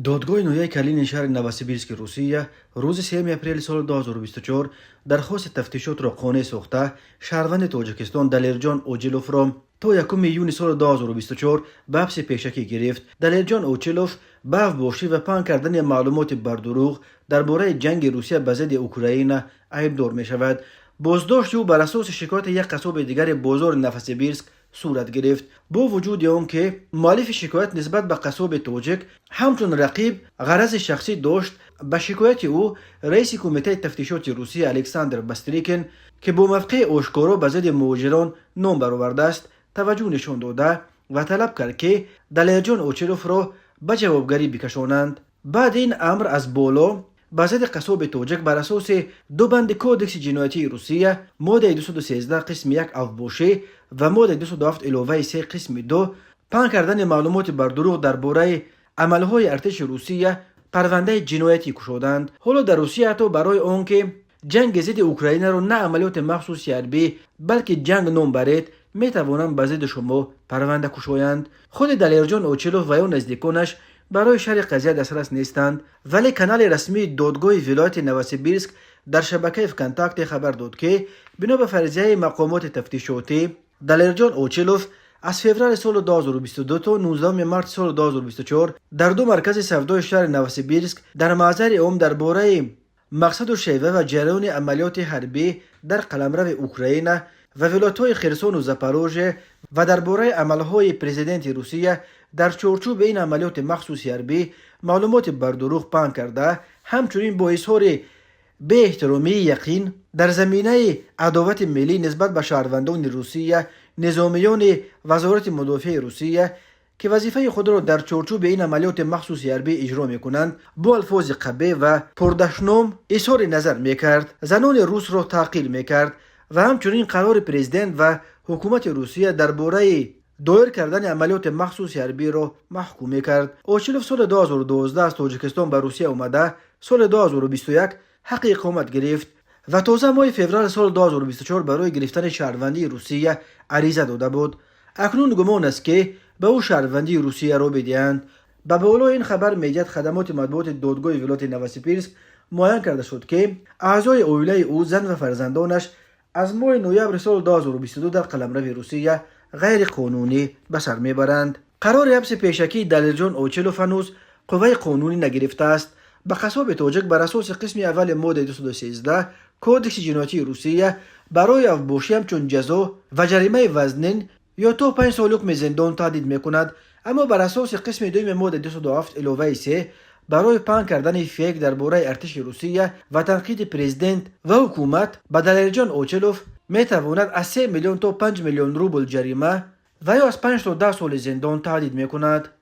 دادگاه نهایی کلین شهر نوسیبیرسک روسیه روز 3 اپریل سال 2024 درخواست تفتیشات را قانع ساخته شهروند تاجیکستان دلیرجان اوچیلوف را تا 1 یونی سال 2024 به حبس پیشکی گرفت. دلیرجان اوچیلوف به افباشی و پنهان کردن معلومات بردروغ درباره جنگ روسیه به ضد اوکراین عیبدار می شود. بازداشت او بر اساس شکایت یک قصاب دیگر بازار نوسیبیرسک صورت گرفت. با وجود آن که مؤلف شکایت نسبت به قصاب تاجیک همچون رقیب غرض شخصی داشت، به شکایت او رئیس کمیته تفتیشات روسیه الکساندر باستریکین که با موقع آشکارا به ضد مهاجران نام برآورده است توجه نشان داده و طلب کرد که دلیرجان اوچیلوف را به جوابگری بکشانند. بعد این امر از بالا به ضد قصاب تاجیک بر اساس دو بند کودکس جنایتی روسیه ماده 213 قسم 1 افباشی و ماده 207 علاوه 3 قسم 2 پنهان کردن معلومات بردروغ درباره عملهای ارتش روسیه پرونده جنایتی گشودند. حالا در روسیه حتی برای آنکه جنگ ضد اوکراین را نه عملیات مخصوص حربی بلکه جنگ نام برید می توانند به ضد شما پرونده گشایند. خود دلیرجان اوچیلوف و یا نزدیکانش برای شرح قضیه دسترس نیستند، ولی کانال رسمی دادگاه ولایت نوسیبیرسک در شبکه کنتاکت خبر داد که بنا به فرضیه مقامات تفتیشاتی دلیرجان اوچیلوف از فوریه سال 2022 تا 19 مارس سال 2024 در دو مرکز سودای شهر نوسیبیرسک در محضر عام درباره مقصد و شیوه و جریان عملیات حربی در قلمرو اوکراین و ولایت‌های خرسون و زاپاروژه و درباره عملهای پرزیدنت روسیه در چارچوب این عملیات مخصوص حربی معلومات بردروغ پنهان کرده، همچنین با اظهار به احترامی یقین در زمینه عداوت ملی نسبت به شهروندان روسیه نظامیان وزارت مدافع روسیه که وظیفه خود را در چارچوب این عملیات مخصوص حربی اجرا میکنند با الفاظ قبیح و پردشنام اظهار نظر میکرد، زنان روس را تعقیل میکرد و همچنین قرار پرزیدنت و حکومت روسیه درباره دایر کردن عملیات مخصوص حربی را محکوم میکرد. اوچیلوف سال 2012 از تاجیکستان به روسیه آمده، سال 2021 حق اقامت گرفت و تازه ماه فوریه سال 2024 برای گرفتن شهروندی روسیه عریضه داده بود. اکنون گمان است که به او شهروندی روسیه را بدهند. به بالا این خبر میدید خدمات مطبوعات دادگاه ولایت نوسیبیرسک معین کرده شد که اعضای عائله او، زن و فرزندانش از ماه نوامبر سال 2022 در قلمرو روسیه غیر قانونی به سر میبرند. قرار حبس پیشکی دلیرجان اوچیلوف هنوز قوه قانونی نگرفته است. به قصاب تاجیک بر اساس قسم اول ماده 213 کودکس جنایتی روسیه برای افباشی همچون جزا و جریمه وزنین یا تا 5 سال حکم زندان تهدید میکند، اما بر اساس قسم دوم ماده 207 علاوه 3 برای پنهان کردن فیک درباره ارتش روسیه و تنقید پرزیدنت و حکومت به دلیرجان اوچیلوف می تواند از 3 میلیون تا 5 میلیون روبل جریمه و یا از 5 تا 10 سال زندان تهدید می کند.